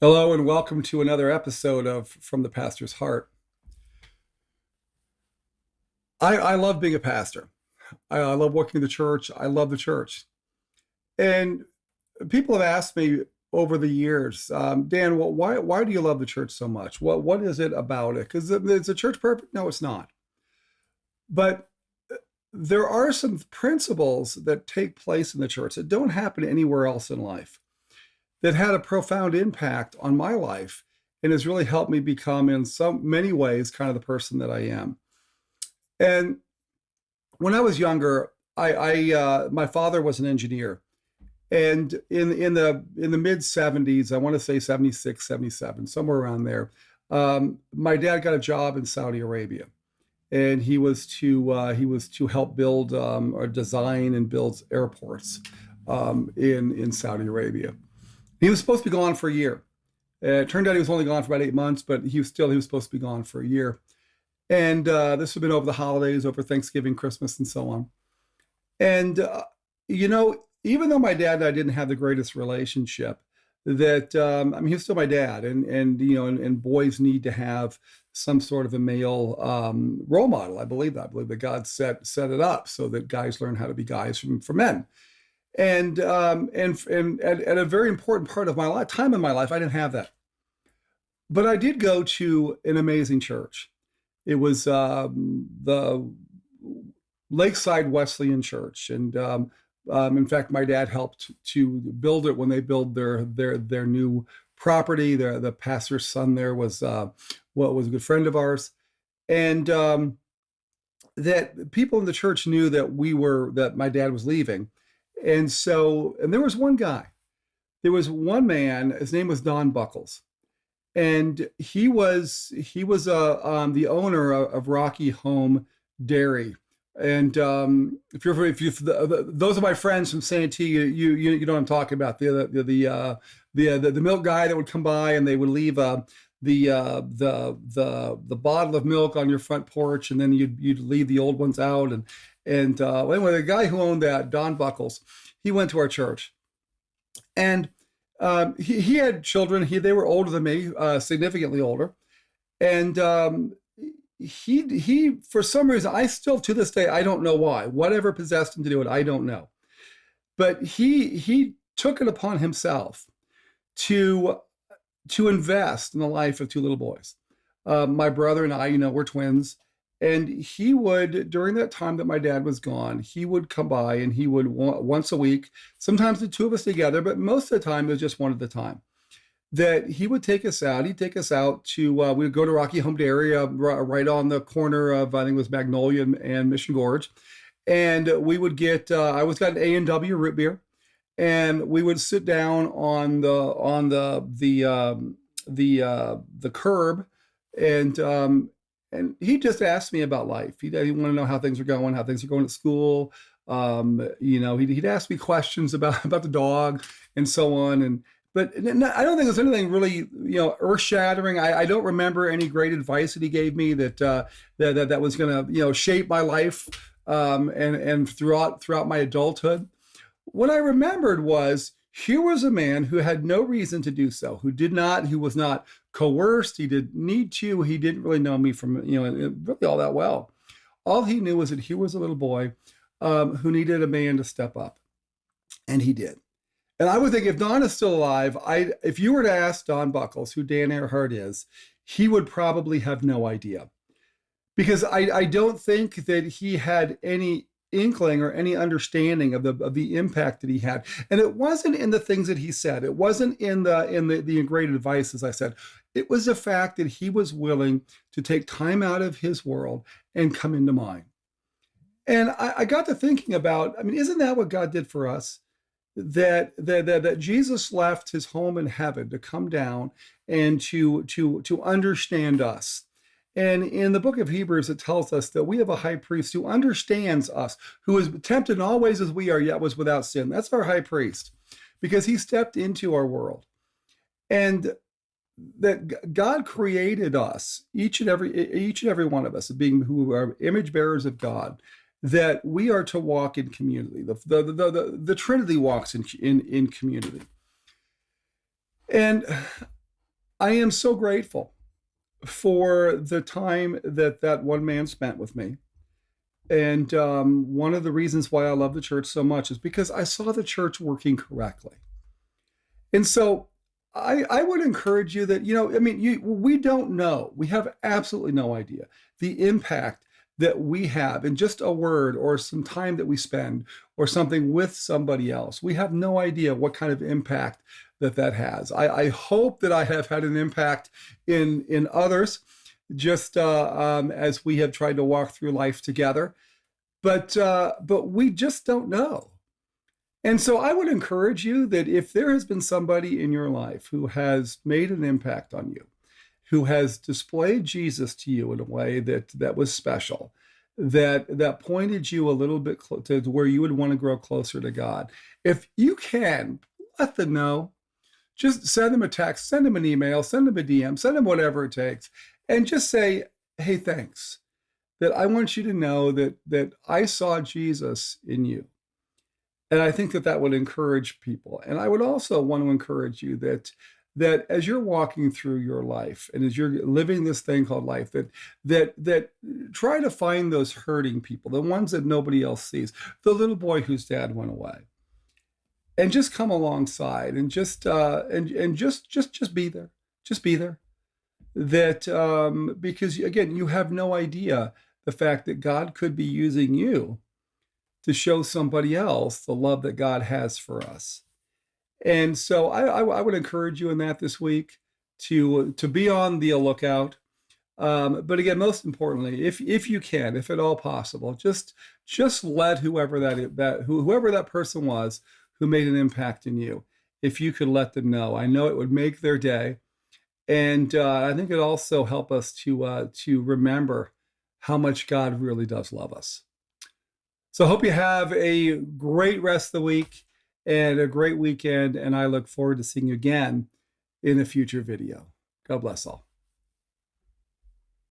Hello and welcome to another episode of From the Pastor's Heart. I love being a pastor. I love working in the church. I love the church. And people have asked me over the years, Dan, well, why do you love the church so much? What is it about it? Because is the church perfect? No, it's not. But there are some principles that take place in the church that don't happen anywhere else in life that had a profound impact on my life and has really helped me become, in some many ways, kind of the person that I am. And when I was younger, my father was an engineer, and in the mid '70s, I want to say '76, '77, somewhere around there, my dad got a job in Saudi Arabia, and he was to help build or design and build airports in Saudi Arabia. He was supposed to be gone for a year. It turned out he was only gone for about 8 months, but he was supposed to be gone for a year. And this had been over the holidays, over Thanksgiving, Christmas, and so on. And even though my dad and I didn't have the greatest relationship, that I mean, he was still my dad, and boys need to have some sort of a male role model. I believe that. I believe that God set it up so that guys learn how to be guys from men. And at a very important part of my life, time in my life, I didn't have that. But I did go to an amazing church. It was the Lakeside Wesleyan Church, and in fact, my dad helped to build it when they built their new property. The pastor's son there was a good friend of ours, and that people in the church knew that my dad was leaving, and there was one guy, there was one man. His name was Don Buckles, and he was the owner of Rocky Home Dairy. And if those are my friends from Santee, you know what I'm talking about, the milk guy that would come by and they would leave the bottle of milk on your front porch, and then you'd leave the old ones out. And anyway, the guy who owned that, Don Buckles, he went to our church, and he had children. They were older than me, significantly older, and he for some reason, I still to this day, I don't know why, whatever possessed him to do it, I don't know, but he took it upon himself to invest in the life of two little boys. My brother and I, we're twins. And he would, during that time that my dad was gone, he would come by and he would once a week, sometimes the two of us together, but most of the time it was just one at a time, that he would take us out. He'd take us out to, we would go to Rocky Home Dairy, right on the corner of, I think it was Magnolia and Mission Gorge. And we would I always got an A&W root beer. And we would sit down on the curb, and he just asked me about life. He'd want to know how things are going, at school. He'd ask me questions about the dog and so on. But I don't think there's anything really, earth shattering. I don't remember any great advice that he gave me that was going to, shape my life, and throughout my adulthood. What I remembered was, here was a man who had no reason to do so, who was not coerced. He didn't need to. He didn't really know me from, really all that well. All he knew was that he was a little boy who needed a man to step up, and he did. And I would think, if Don is still alive, if you were to ask Don Buckles who Dan Earhart is, he would probably have no idea, because I don't think that he had any inkling or any understanding of the impact that he had. And it wasn't in the things that he said. It wasn't in the great advice, as I said. It was the fact that he was willing to take time out of his world and come into mine. And I got to thinking about, I mean, isn't that what God did for us? That Jesus left his home in heaven to come down and to understand us. And in the book of Hebrews, it tells us that we have a high priest who understands us, who is tempted in all ways as we are, yet was without sin. That's our high priest, because he stepped into our world. And that God created us, each and every one of us, being who are image bearers of God, that we are to walk in community. The Trinity walks in community. And I am so grateful for the time that that one man spent with me. And one of the reasons why I love the church so much is because I saw the church working correctly. And so I would encourage you that, I mean, we don't know. We have absolutely no idea the impact that we have in just a word or some time that we spend or something with somebody else. We have no idea what kind of impact that has. I hope that I have had an impact in others, just as we have tried to walk through life together. But we just don't know. And so I would encourage you that if there has been somebody in your life who has made an impact on you, who has displayed Jesus to you in a way that was special, that pointed you a little bit to where you would want to grow closer to God, if you can, let them know. Just send them a text, send them an email, send them a DM, send them whatever it takes, and just say, "Hey, thanks. That I want you to know that I saw Jesus in you." And I think that would encourage people. And I would also want to encourage you that as you're walking through your life and as you're living this thing called life, that try to find those hurting people, the ones that nobody else sees, the little boy whose dad went away, and just come alongside and just be there, just be there. That because again, you have no idea the fact that God could be using you to show somebody else the love that God has for us. And so I would encourage you in that this week to be on the lookout. But again, most importantly, if you can, if at all possible, just let whoever whoever that person was who made an impact in you, if you could let them know. I know it would make their day, and I think it also help us to remember how much God really does love us. So I hope you have a great rest of the week and a great weekend, and I look forward to seeing you again in a future video. God bless all.